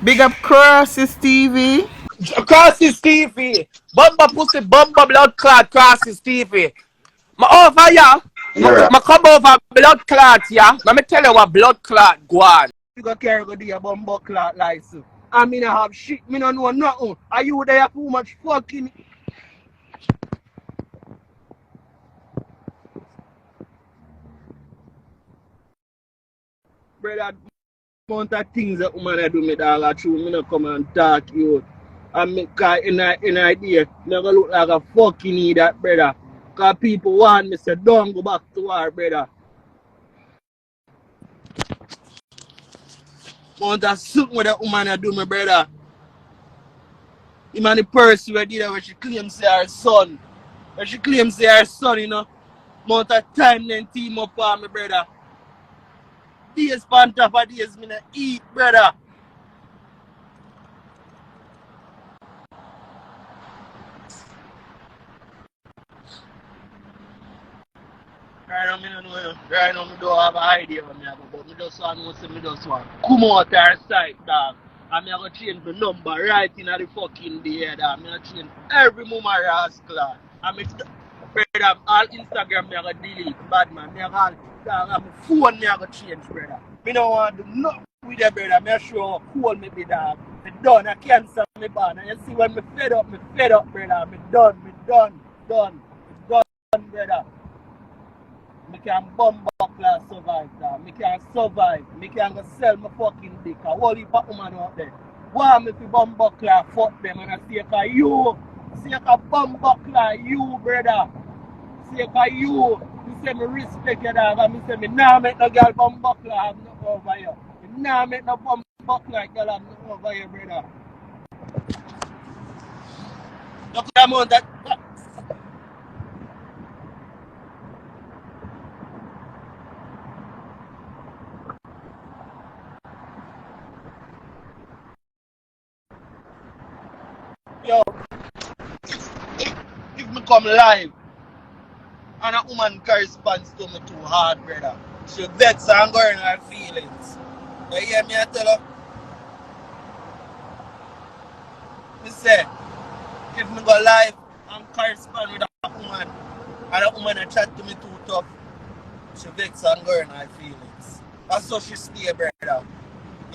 Big up Crosses TV. Crosses TV. Bumba pussy, bumba blood clot, crosses TV. Ma over ya. Yeah. Ma come over blood clot, yeah. Let me tell you what blood clot go on. You go carry go do your bumbo clock like so. I mean I have shit, me no know nothing. Are you there too much fucking brother? Amount of things that woman I do me dog are true. Me no come and talk you. And me cause in idea, me go look like a fucking idiot, brother. Cause people want me say don't go back to war, brother. Amount of something with that woman I do me, brother. Him and the person who did that where she claims say her son. Where she claims say her son, you know. Amount of time then team up on me, brother. Days pan top of days me not eat, brother. Right now, me don't know. Right now, me don't have an idea what me have, but me just want to know, say me just want come out our side, dog. And me have to change the number right in the fucking day, dog. Me have to change every moment rascal. And me, brother, all Instagram me have to delete, bad man. Me have all, dog, and my phone me have to change, brother. Me don't want to do nothing with that, brother. Me sure how cool me be, dog. Me done, I cancel me ban. And you see when me fed up, brother. Me done, done, brother. Me can bomb class survive that. Me can survive. Me can go sell my fucking dick. A whole heap of woman out there. Why me fi bomb class fuck them and I say ka you. Say ka bomb class you brother. Say ka you. Me say me respect you dog and me say me nah make no girl bomb class have nothing over here. Me nah make no bomb class girl have nothing over here brother. Look at the amount that yo, if me come live and a woman corresponds to me too hard, brother, she vex and go in her feelings. You hear me I tell her? Me say, if me go live and correspond with a woman and a woman a chat to me too tough, she vex and go in her feelings. That's how she stay, brother.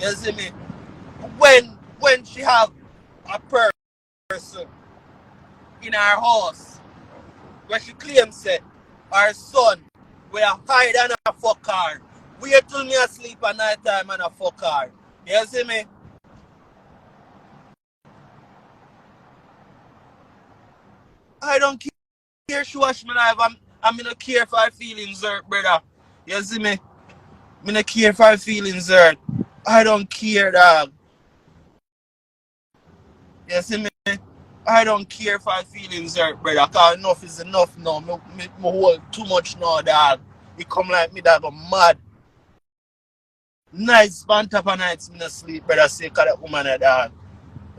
You see me? When she have a person in her house where she claims that her son will hide and a fuck her. Wait till me asleep at night time and a fuck her. You see me? I don't care she watch me live. I'm not care for her feelings hurt, brother. You see me? Me not care for her feelings hurt. I don't care, dog. You see me? I don't care for her feelings hurt, brother. Cause enough is enough now. Me hold too much now, dog. It come like me, dog. I'm mad. Nights, on top of nights, me not sleep, brother. Say, cause that woman, dog.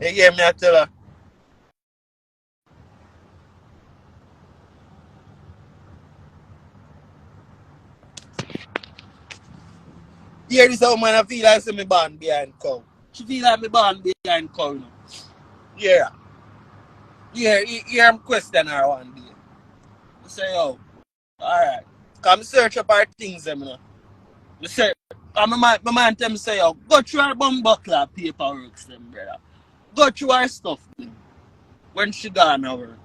You hear me? I tell her. Here this woman I feel like me born behind cow. She feel like me born behind cow, you know. Yeah. I'm questioning her one day. I say, yo, alright. Come search up her things, you know. I say, my man tell me say, yo, go through her buckler paperwork, them, brother. Go through her stuff, man. When she gone over.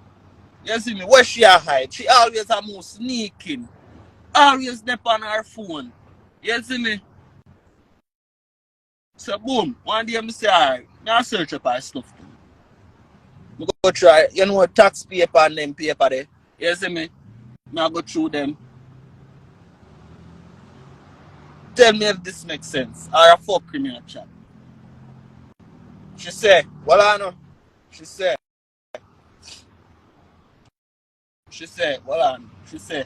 You see me? Where she a hide? She always a move sneaking. Always dep on her phone. You see me? So boom, one day I say, alright, now search up her stuff. I go try, you know, tax paper and them paper there. You see me? I go through them. Tell me if this makes sense. Or a fuck me a chat. She say, well I know. She say, well I know. She say,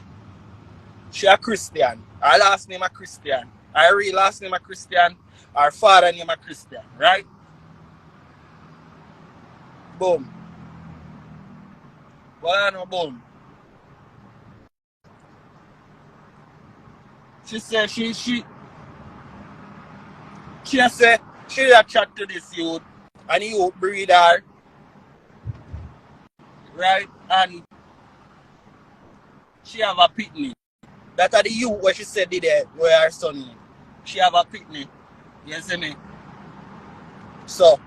she a Christian. Her last name a Christian. Her real last name a Christian. Her father name a Christian, right? Boom. Well I know, boom. She say, she say, She a chat to this youth, and the youth breed her, right? And she have a pitney. That are the youth where she said did it, where her son is. She have a pitney. You see me? So,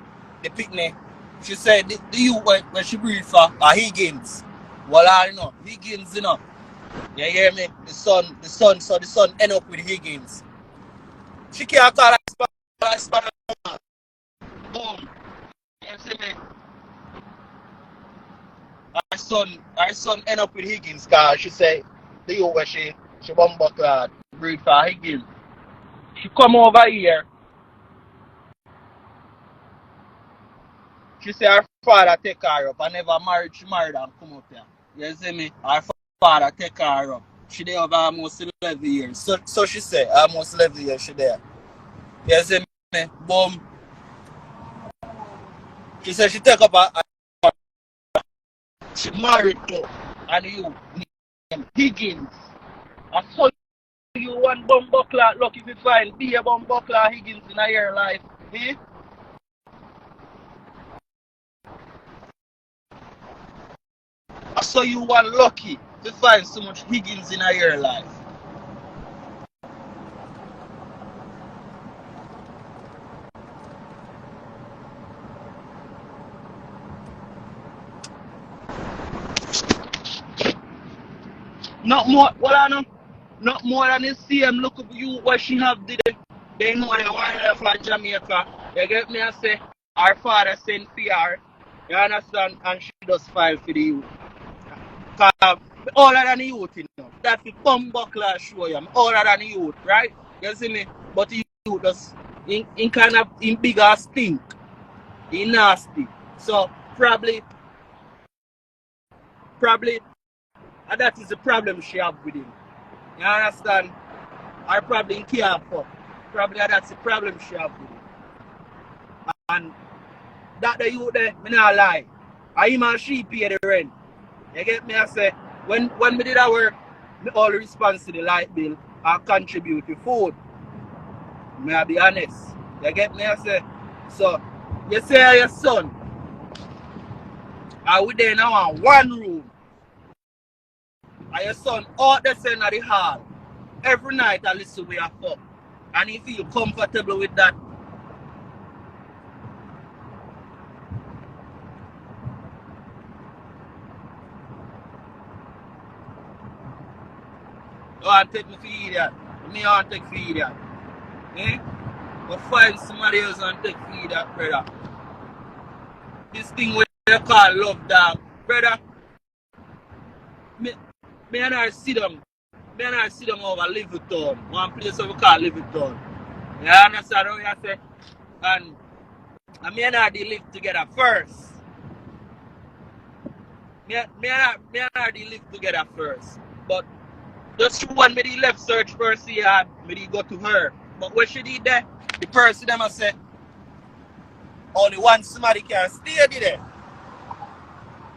the pitney, she said the youth where she breed for are Higgins. Well, I know, Higgins, you know. You hear me? So the son end up with Higgins. She can't call her spot. Boom. You see me? Her son end up with Higgins because she say the youth where she bumbuckler breed for Higgins. She come over here. She say her father take her up. I never married. She married and come up here. You see me? Her father take her up. She there over almost 11 years. So she say almost 11 years she there. You see me? Boom. She said she take up a she married to and you named Higgins. I saw you one bumbuckler lucky if you find be a bumbuckler Higgins in your life. Eh? I saw you one lucky to find so much Higgins in your life. Not more, what I know, not more than the same look of you what she have did. They know they want her from Jamaica. You get me? I say, her father sent for her. You understand? And she does file for the youth. Cause older than the youth, you know. That's the bumbuckler show you. I'm older than the youth, right? You see me? But the youth does in kind of in bigger stink. In nasty. So probably and that is the problem she have with him. You understand? Or probably in care for. Probably that's the problem she have with him. And that the youth there, me not lie. I him and she pay the rent. You get me? I say, when me did that work, me all response to the light bill and contribute to food. May I be honest. You get me? I say, so you say your son, are we there now in one room? And your son out there in the hall. Every night I listen to your fuck. And he feel comfortable with that. You want to take me for idiot. Me want to take for idiot. Eh? But find somebody else and take for idiot, brother. This thing what they call love dog. Brother, me and I sit down. Me and I sit down over Liverpool. One place we call Liverpool. You understand what I say? And me and I they live together first. Me and I they live together first. But just when me left search first here, me go to her. But when she did that, the person them I say only one somebody can stay there.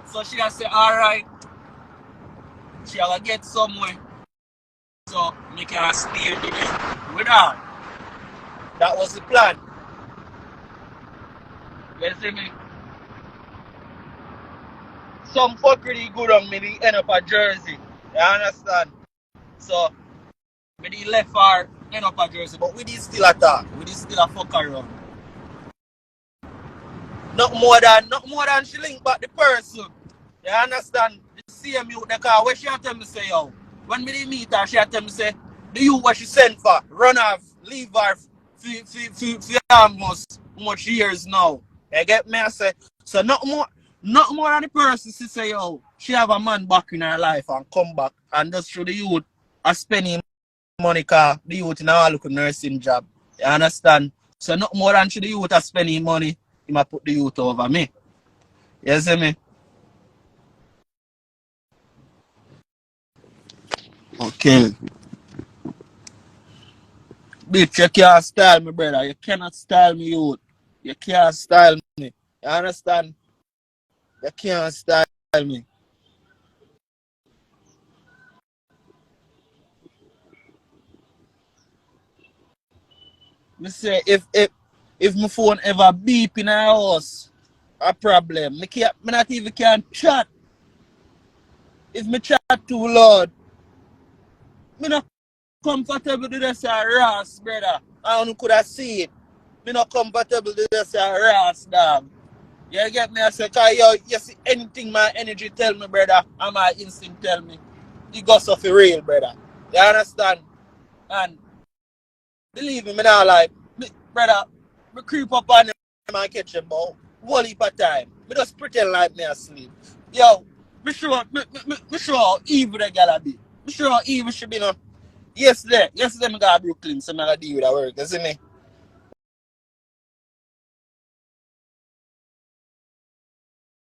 So she gonna say, alright, she gonna get somewhere. So me can stay there with her. That was the plan. You see me? Some fuck really good on me, they end up at Jersey. You understand? So me they left her end up at Jersey, but we did still attack. We did still a fuck around. Not more than she link back the person. You understand? The same youth the car where she tell me say yo. When me dey meet her, she tell me say the youth what she sent for, run off, leave her for almost much years now. You get me? I say so not more than the person she say yo, she have a man back in her life and come back and just through the youth are spending money car the youth now look a nursing job. You understand? So not more than the youth are spending money, he might put the youth over me. You see me? Okay. Bitch, you can't style me, brother. You cannot style me, youth. You can't style me. You understand? You can't style me. Me say if If my phone ever beep in our house, a problem. Me not even can chat. If me chat too loud, me not comfortable to this Ross, brother. I only could have seen it. Me not comfortable to this Ross, dog. You get me? I say, cause you see anything my energy tell me, brother, and my instinct tell me, it goes off the real, brother. You understand? And believe me now, like, brother, me creep up on them and catch them, but whole heap of time. Me just pretend like me asleep. Yo, me sure how evil the girl be. Me sure how evil she be, no. Yesterday me got to Brooklyn, so I got to deal with her work, you see me?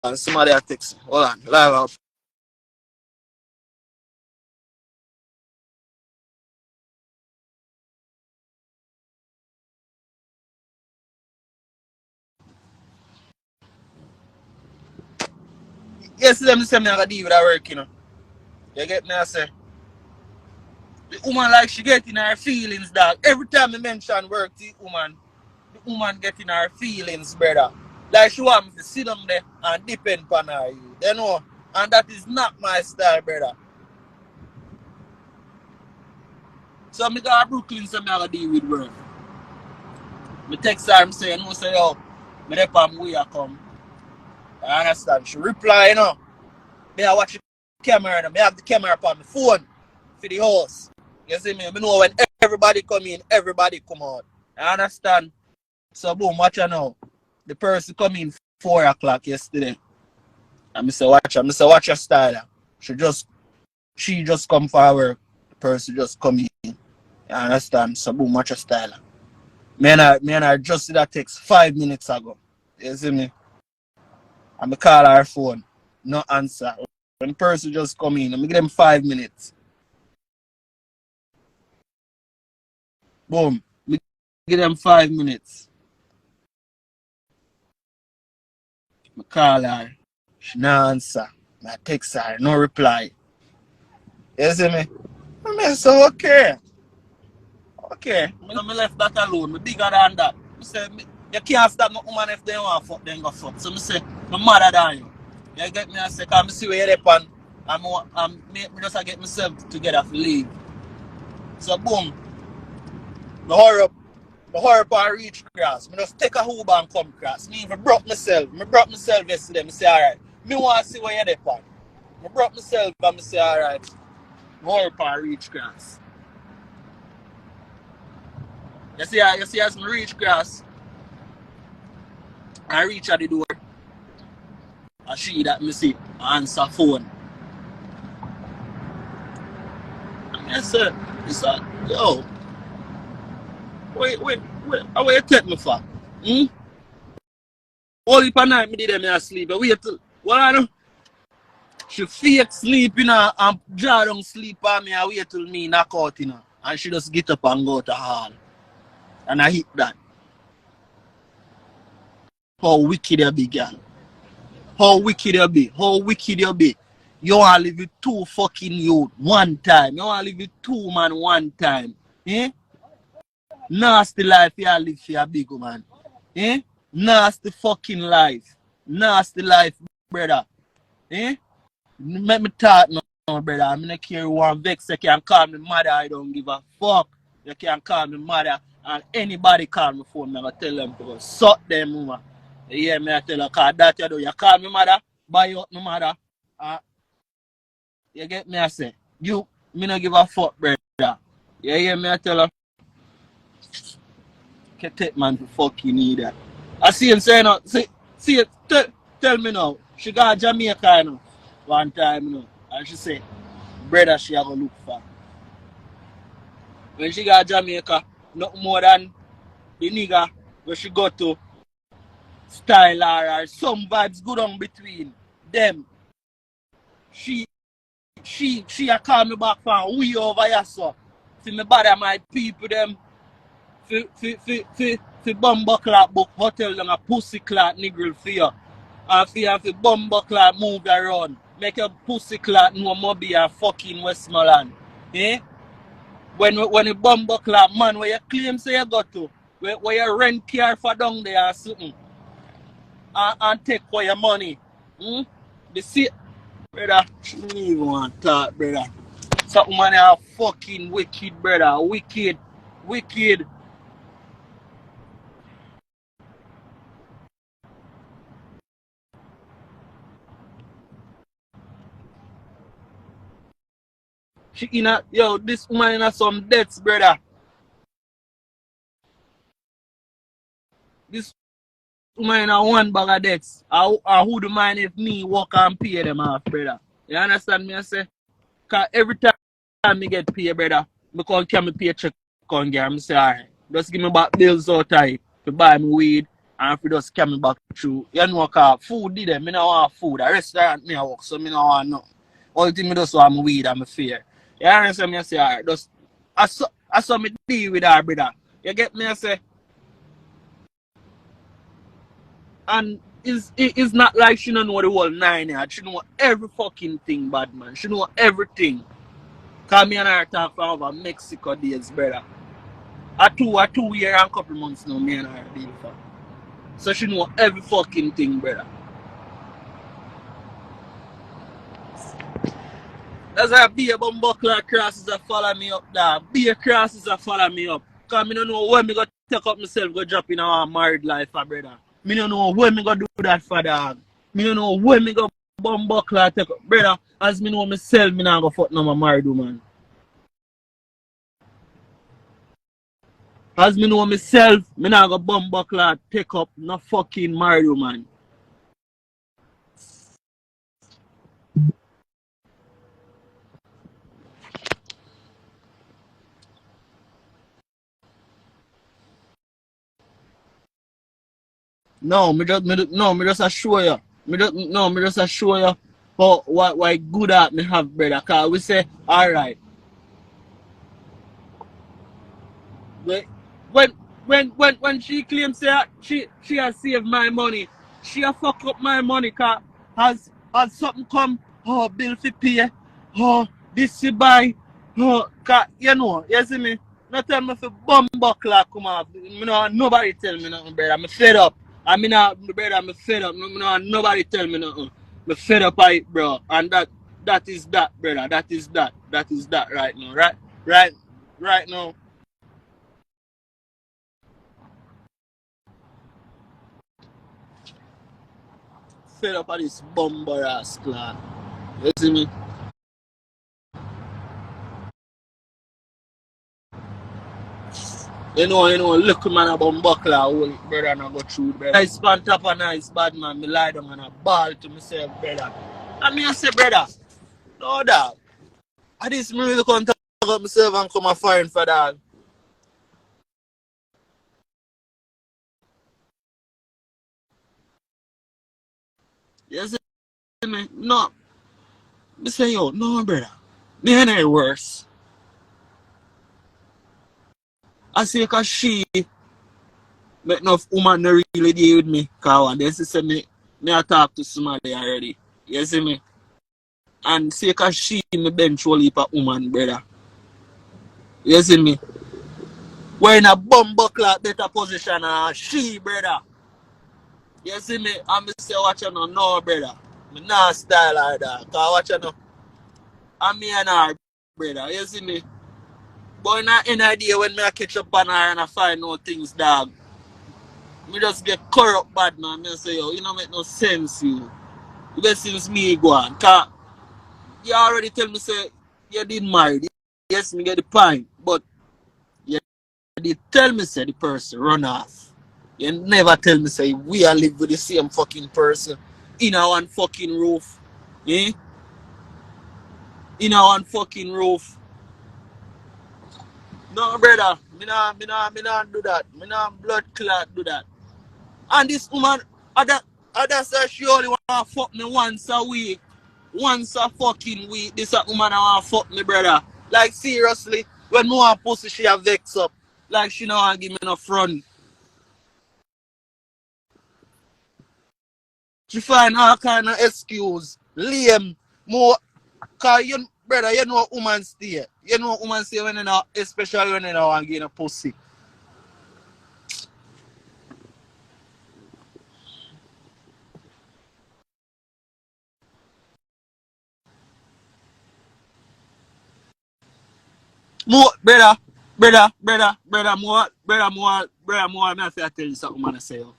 And somebody a text me. Hold on, live out. Yesterday me say me got to deal with her work, you know. You get me? I say, the woman like she get in her feelings, dog. Every time I mention work to the woman get in her feelings, brother. Like she want me to sit down there and depend on her, you know. And that is not my style, brother. So me go to Brooklyn, so me gotta deal with work. Me text her, and say, no, say, yo, me dey on my way I come. I understand. She reply, you know. Me I watch the camera, and me have the camera on my phone for the house. You see me? Me know when everybody come in, everybody come out. I understand. So boom, watch her now. The person come in 4 o'clock yesterday. And I say, watch her style. She just come for work. The person just come in. You understand? So boom, watch her style. Me and I just did that text 5 minutes ago. You see me? And I call her phone. No answer. When the person just come in, I give them 5 minutes. Boom. Me give them 5 minutes. I call her. She no answer. I text her. No reply. You see me? I say, okay. Okay. I left that alone. I bigger than that. I say, you can't stop no woman if they want to fuck, then go fuck. So I say, I'm madder than you. You get me? I say, because I see where you're at, and me just get myself together for leave. So boom. I hurry up and reach cross. I just take a Uber and come cross. Me even broke myself. I broke myself yesterday. I say, alright. Me want to see where you're at. I broke myself and I say, alright. Hurry up and reach cross. You see as I reach cross, I reach at the door. I see that me see answer phone. And I said, yo, wait, how you take me for? All the night me did me asleep. I wait till what I know. She fake sleep, you know, and draw down sleep on me. I wait till me knock out, you know. And she just get up and go to hall. And I hit that. How wicked you be, girl. How wicked you be. How wicked you be. You want to live with 2 fucking youth one time. You want to live with 2 man one time. Eh? Nasty life you live for a big man. Eh? Nasty fucking life. Nasty life, brother. Eh? Let me talk now, brother. I'm not care one vex. You can call me mother. I don't give a fuck. You can call me mother. And anybody call me phone, I'm going to tell them to go suck them, woman. You hear me? I tell her, because that you do. You call me mother, buy out my mother. You get me? I say, me not give a fuck, brother. You hear me? I tell her, can take man to fucking need that. I see him saying, see, tell me now. She got Jamaica, you know, one time, you know, and she say, brother, she have to look for. When she got Jamaica, not more than the nigga where she go to style her or some vibes good on between them. She a call me back from we over here, so. See me bother my people them for bumbo clock book hotel and a pussy clock nigga for you. And for bumbo clock move around. Make a pussy clock no more be a fucking Westmoreland. Eh? When the bumbo clock man where you claim say you got to, where you rent car for down there or something. And take for your money. The see, brother, she don't even want to talk, brother. Some woman are fucking wicked, brother. Wicked. Wicked. She in a, yo, this woman in a some debts, brother. This woman in a one bag of debts. I who do mind if me walk and pay them off, brother. You understand me? I say, cause every time me get paid, brother, because can me pay check on girl, I say, alright, just give me back bills out time to buy me weed and if you just carry me back through. You know, cause food did them, me no want food. A restaurant me I work, so me no want nothing. All the thing me just want my weed and my fear. You understand me? I say, alright, just I saw me deal with her, brother. You get me? I say, and it's not like she don't know the whole nine yard. She know every fucking thing, bad man. She know everything. Cause me and her talk for over Mexico days, brother. A 2 year and couple months now, me and her deal for. So she know every fucking thing, brother. That's why be a bumbuckler crosses that follow me up, dog. Be a crosses that follow me up. Cause me don't know when me go take up myself, go drop in our married life, brother. Me don't know when me go do that for dog. Me don't know when me go bumbuckler take up, brother. As me know myself, me not go fuck no my married woman. As me know myself, me not go bumbuckler take up no fucking married woman. No, me just assure you. Me just assure you how why good at me have, brother. Cause we say, alright, when when she claims that she has saved my money, she has fuck up my money. Cause has something come, oh bill for pay, oh this to buy, oh cause you see me. No tell me for bum buckler come off. Me no nobody tell me nothing, brother. I'm fed up. I mean, brother, I'm fed up. No, nobody tell me nothing. I'm fed up by it, bro. And that is that, brother. That is that. That is that right now. Right, right now. Fed up of this bumper ass clan. You see me? Look man a buckler, hold brother, and I go through, brother. Nice pan top of nice bad man. Me lie down and I ball to myself, brother. And me I say, brother, no dog. I just me really come talk about myself and come a foreign for dog. You see me? No. Me say, yo, no, brother. Me ain't any worse. I say, cause she make enough woman no really deal with me. Cause one day she say me I talk to somebody already. You see me? And say, cause she me bench whole heap of woman, brother. You see me? We're in a bumbuckler better position than she, brother. You see me? And me say, watch you no, brother. Me not style like that. Cause watch you and me and her, brother. You see me? But in the end of the day, when me I catch up on her and I find out things, dog, me just get corrupt bad, man. Me say, yo, you don't make no sense, you. You get since me go on. Cause you already tell me, say, you did married. Yes, me get the point. But you did tell me, say, the person run off. You never tell me, say, we are live with the same fucking person in our one fucking roof. Eh? In our one fucking roof. No, brother. Me not do that. Me not blood clot do that. And this woman, other says she only want to fuck me once a week. Once a fucking week. This woman want to fuck me, brother. Like, seriously. When me want pussy, she a vex up. Like, she don't want to give me no front. She find all kind of excuse. Lame. More. Cause you, brother, you know woman stay. You know woman stay when you know, especially when you know want to get a pussy. More, more, I have to tell you something, man, I say, yo.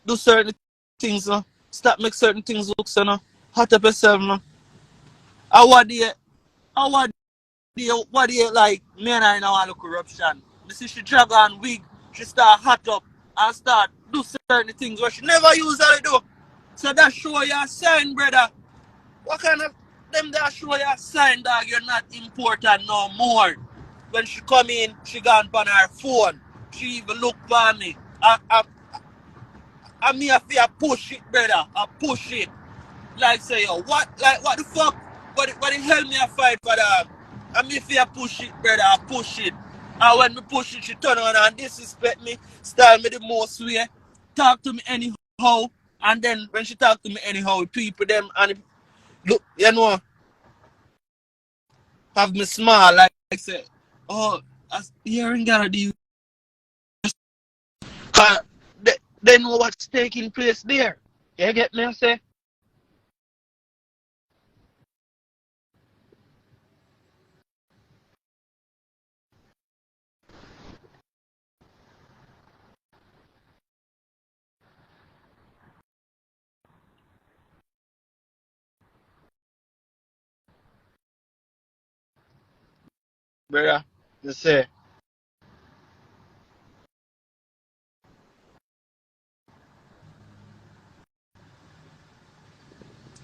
Do certain things, no? Stop make certain things look, so, no? Hot up yourself, no? I what do you, what do you like, me and I know all the corruption. You see, she drag on wig, she start hot up, and start do certain things where she never usually do. So that show you a sign, brother. What kind of them that show you a sign that you're not important no more? When she come in, she gone on her phone. She even look for me. I me have to push it, brother. I push it. Like say yo, what the fuck? What the hell me I fight for that? I me if I push it, brother, I push it. And when me push it, she turn on and disrespect me, style me the most way, talk to me anyhow, and then when she talk to me anyhow, people them and look, you know, have me smile like say, oh, you ain't gotta do. Cause they know what's taking place there. You get me? I say, brother, you say,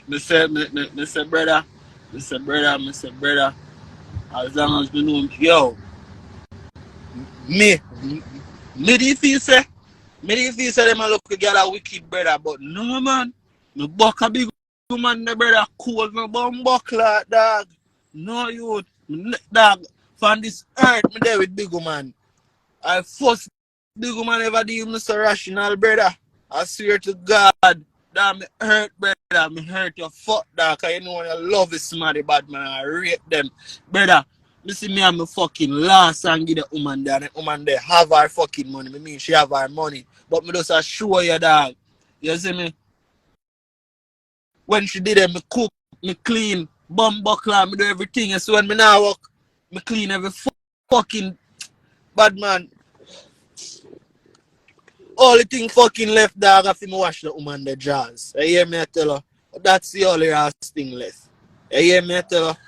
me say, brother, brother. As long as we know him, yo, me, me do you feel say, them a look together wicked brother, but no man, me buck a big woman, the brother cool, me bum buck like dog. No youth, dog, from this earth, me there with big woman. I first big woman ever do Mr. Rational, brother. I swear to God, that me hurt, brother. Me hurt your fuck, dog. Cause you know when you love is somebody bad, man. I rate them. Brother, me see me and me fucking last and give the woman there. And the woman there have her fucking money. Me mean she have her money. But me just assure you, dog. You see me? When she did it, me cook, me clean, bum buckler, me do everything. And so when me now work, me clean every fucking bad man. Only thing fucking left, dog, after me wash the woman the jaws. You hear me I tell her? That's the only last thing left. You hear me I tell her?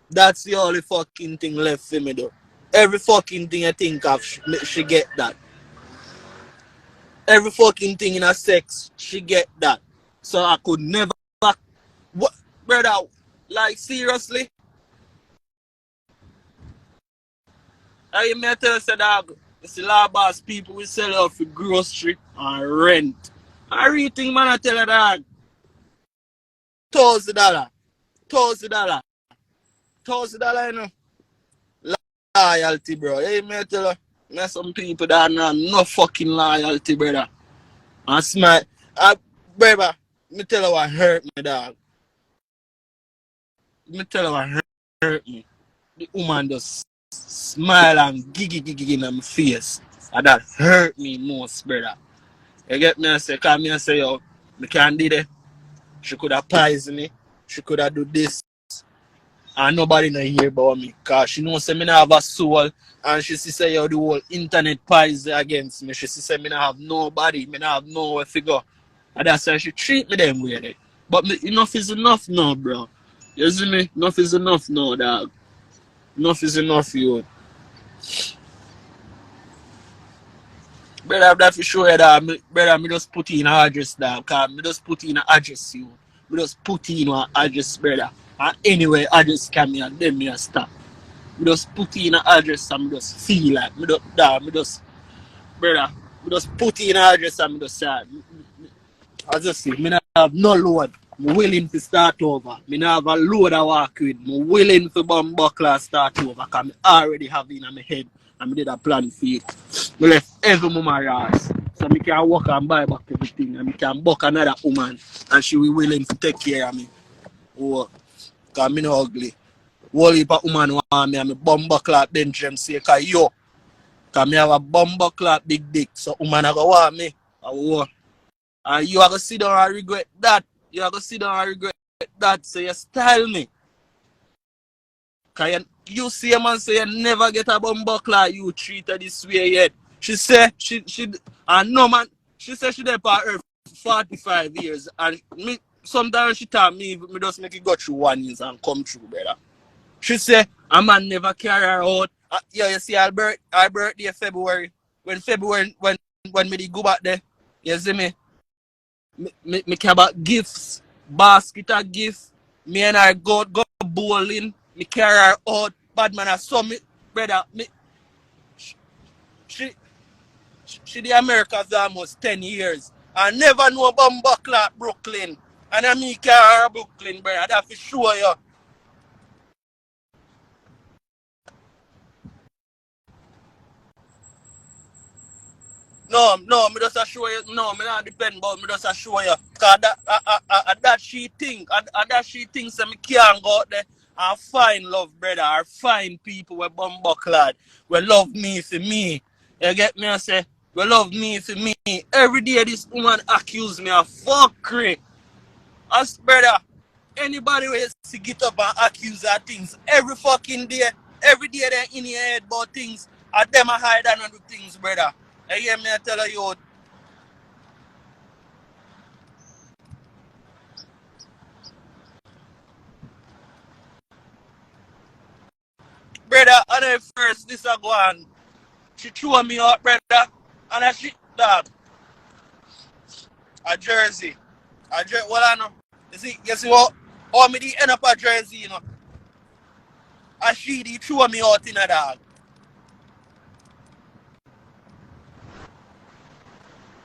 That's the only fucking thing left for me though. Every fucking thing I think of, she get that. Every fucking thing in her sex, she get that. So I could never, what, brother, like seriously? I hear me I tell you, say, dog, it's a lot of boss people we sell out for grocery and rent. I really think, man, I tell her, dog, $1,000. $1,000. $1,000, you know. Loyalty, bro. Hey, me tell you, there's some people that have no fucking loyalty, brother. And smile. Brother, me tell you what hurt me, dog. Me tell you what hurt me. The woman just smile and giggy in my face. And that hurt me most, brother. You get me? I say, come me and say, yo, me can't do that. She could have poisoned me. She could have do this. And nobody not hear about me. Cause she knows say me not have a soul. And she say yo the whole internet pies against me. She say me not have nobody. Me not have nowhere to go. And that's why she treat me them way. But me, enough is enough now, bro. You see me? Enough is enough now, dog. Enough is enough, you. Brother, I have that for sure, dog. Brother, me just put in an address, dog. Cause me just put in an address, you. Me just put in an address, brother. And anyway, address can me and then me a stop. Me just put in an address and me just feel like me just da, me just brother, me just put in an address and me just say I just say me not have no load. Me willing to start over. Me not have a load I walk with. Me willing to bomb buckler start over because me already have it in my head and me did a plan for it. Me left every woman ass. So me can walk and buy back everything and me can buck another woman and she will willing to take care of me. Oh, because me no ugly. Whole heap of woman want me and me bumper clock bench them say cause yo. Cause me have a bumper clock big dick. So woman a go want me. And you are gonna sit down and regret that. You are gonna sit down and regret that. So you style me. Cause you see a man say you never get a bumbuckler, you treat her this way yet. She say and no man, she said she there for her 45 years and me sometimes she tell me just make it go through 1 year and come through, brother. She say a man never carry her out. Yeah, you see her birthday February. When me go back there, you see me care about gifts, basket of gifts. Me and her go bowling. Me carry her out. Bad man, I saw me, brother. She she the Americans almost 10 years. I never know Bumbuckler Brooklyn. And I me carry her Brooklyn, brother. That for sure, you. No, me just assure you. No, me not depend, but me just assure you. Cause that she think, that she thinks that me can't go out there and find love, brother, or find people with bumbucklad, will love me for me. You get me? I say, will love me for me. Every day this woman accuse me of fuckery. As brother, anybody will see get up and accuse her things every fucking day. Every day they're in your head about things. And them are hide and do things, brother. You hear me? I tell you, brother, and then first this a go on. She threw me out, brother. And I shit dog. A jersey. Well I know. You see what? How me the end up a jersey, you know. And she threw me out in a dog.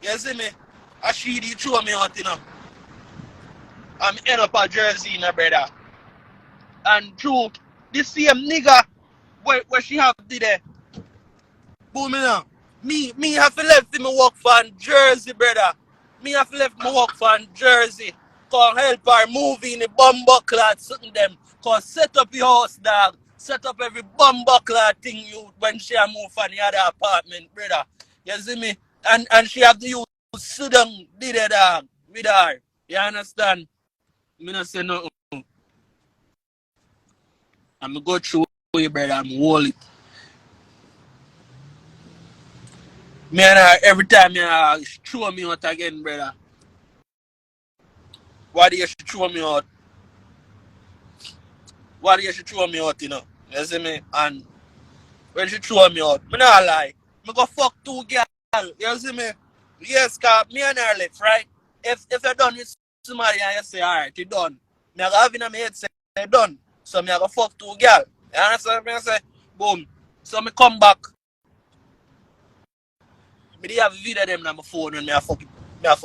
You see me? And she threw me out, you know. I'm end up a jersey, you know, brother. And true, the same nigga where she have did it. Boom, you know. Me have to left him work for Jersey, brother. Me have to left my work for Jersey. Come help her move in the bumbuckler something them. Cause set up your house, dog. Set up every bumbuckler thing you when she a move from the other apartment, brother. You see me? And she have to use sit down, did it, dog, with her. You understand? Me not say nothing. I'm go through you, brother. I'm hold it. Me and her, every time she throw me out again, brother. Why do you she throw me out? Why do you she throw me out, you know? You see me? And when she throw me out, me not lie. Me go fuck two girl. You see me? Yes, cause me and her left, right? If you done with somebody and you say, alright, you done. Me I go have in my head say, you done. So me I go fuck two girl. You understand me? I say, boom. So me come back. Me dey have video them on my phone when me a fuck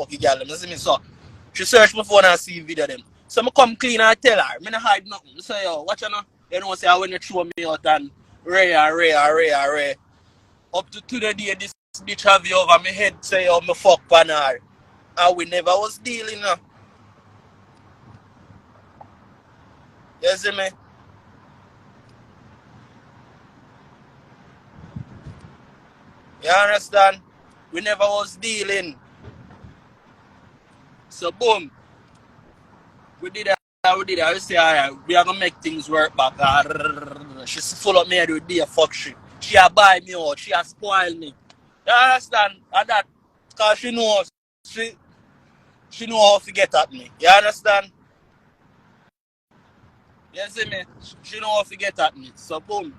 the girl. You see me? So she search my phone and see video them. So I come clean and tell her. Me not hide nothing. I say, yo, watch you know. You know say when you throw me out and Ray. Up to today this bitch have you over my head say yo me fuck pan her. And we never was dealing now. You see me? You understand? We never was dealing. So boom. We did that. I say, alright, we are gonna make things work back. She's full of me with the fuck shit. She a buy me out, she a spoil me. You understand? And that cause she know how to get at me. You understand? You see me? She know how to get at me. So boom.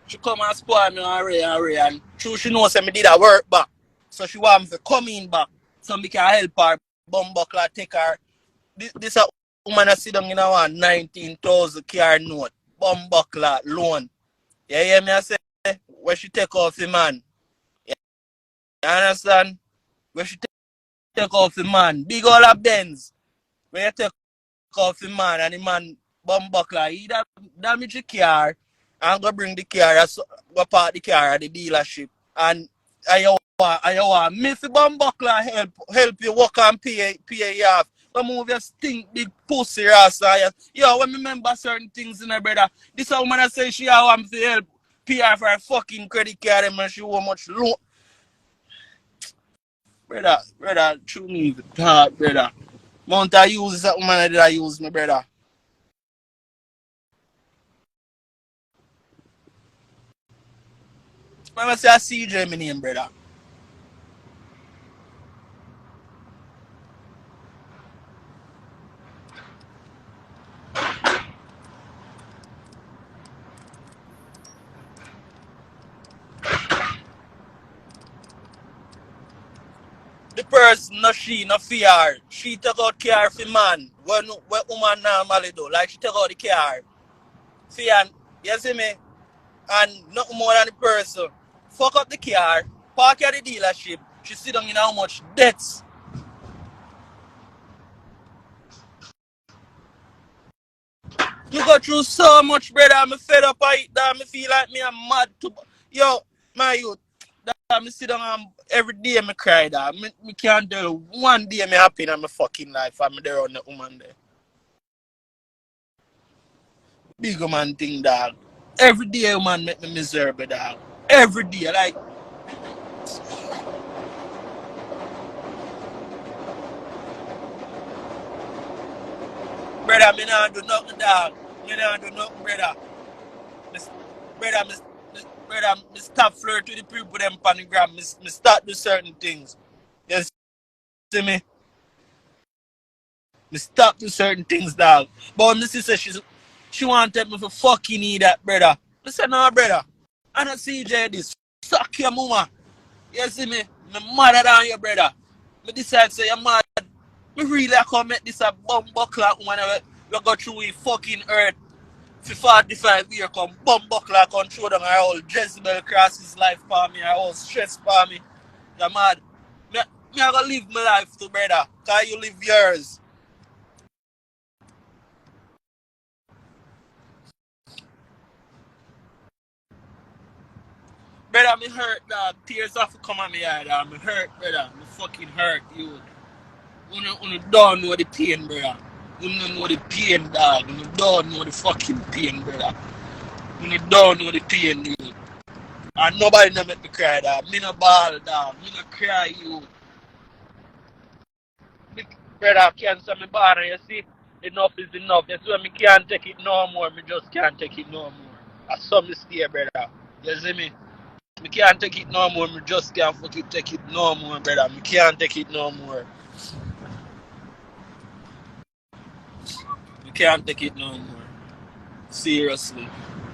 She come and spoil me and true she knows me did a work back. So she want me to come in back. So me can help her bumbuckler take her. This a woman that sit down in a one 19,000 car note. Bumbuckler loan. You hear me I say? Where she take off the man. You understand? Where she take off the man. Big all of Benz. When you take off the man and the man bumbuckler, he damage the car and go bring the car, go park the car at the dealership. And you want Miss Bumbuckler help you work and pay you off. So move your stink big pussy rasta. Yo, when me remember certain things in her brother. This a woman that say she want to help pay her for her fucking credit card and she want much loan. Brother, true me the heart, brother. Mount I use that woman that I use, my brother. I say I CJ my name, brother. The person, no she, no fear. She take out care for man. When woman normally do. Like she take out the car. See, and you see me? And nothing more than the person. Fuck up the car, park at the dealership. She sit down in how much debts. You go through so much, brother. I'm fed up of it. That I feel like me I'm mad to. Yo, my youth. That I sit down and every day I cry. That me can't tell you one day me happy in my fucking life. I'm there on the woman there. Big man thing, dog. Every day, man, make me miserable, dog. Every day, like, brother, me not do nothing, dog. Me not do nothing, brother. Me, brother, me stop flirt with the people them on the gram. Me start do certain things. You see me? Me stop do certain things, dog. But my sister, she wanted me for fucking eat that, brother. I said, no, brother. I don't see you this. Suck your mama. You see me? Me mad than your brother. Me decide say you're mad. Me really come make this a bum buckler when we go through a fucking earth for 45 years come bum buckler control down our whole Jezebel cross his life for me, our whole stress for me. You're mad. Me I gonna live my life too, brother. Cause you live yours. Brother, me hurt, dog. Tears have to come on me eye, dog. Me hurt, brother. Me fucking hurt, you. You don't know the pain, brother. You don't know the pain, dog. You don't know the fucking pain, brother. You don't know the pain, you. And nobody never make me cry, dog. Me no ball, dog. Me no cry, you. Brother, cancer me born, you see? Enough is enough. That's why me can't take it no more. Me just can't take it no more. I saw me stay, brother. You see me? Me can't take it no more. Me just can't fucking take it no more, brother. Me can't take it no more. Me can't take it no more. Seriously.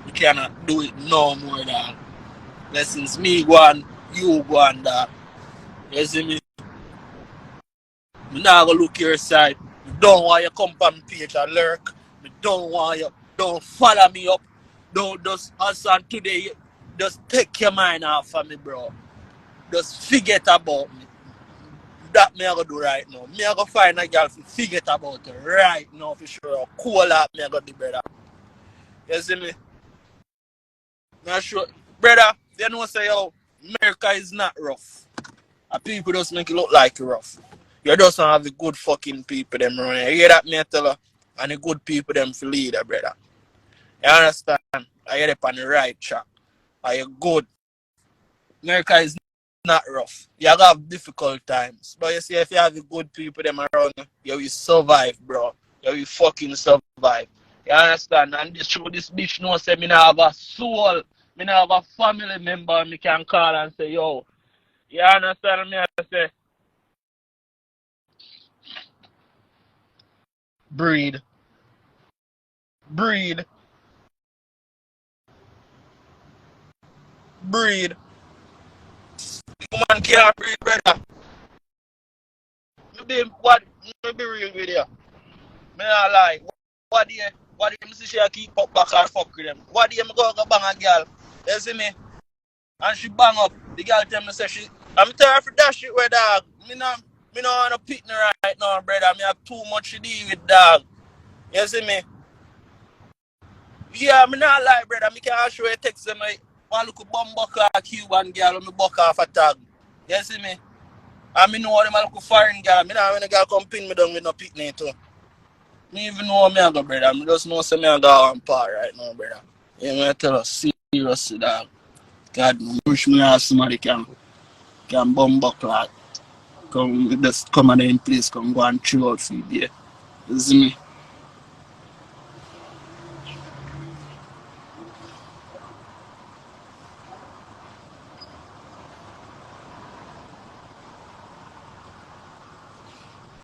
We cannot do it no more, dog. Lessons me go on, you go on, dog. You see me? Me not gonna look your side. Me don't want you come on page and lurk. Me don't want you. Don't follow me up. Don't just as on today. Just take your mind off of me, bro. Just forget about me. That me I gonna do right now. Me I gonna find a girl to forget about her right now for sure. Cool up me I gonna do, brother. You see me? Not sure. Brother, you know say yo, America is not rough. And people just make it look like rough. You just don't have the good fucking people them around here. You hear that me I tell her? And the good people them for leader, brother. You understand? I get up on the right track. Are you good? America is not rough. You have difficult times. But you see if you have the good people them around you will survive, bro. You will fucking survive. You understand? And this show this bitch knows say me not have a soul. Me not have a family member me can call and say, yo. You understand me? I say, breed. Breed. Breed. Woman can't breed, brother. Me be real with you. Me not lie. What do you see she keep up back and fuck with them? What do you go bang a girl? You see me? And she bang up. The girl tell me say I'm tired for that shit with dog. Me no wanna pick me right now, brother. Me have too much to deal with dog. You see me? Yeah, me not lie, brother. Me can't show you text them like one look bum buck a Cuban girl and me buck off a tag. You see me? And me know them a look foreign girl. Me not when a girl come pin me down with no picnic too. Me even know me I go, brother. Me just know say me I go on par right now, brother. Yeah, me I tell us seriously, dog. God, I wish me have somebody can bum buck like come just come and in place, come go and chill out for you there. You see me?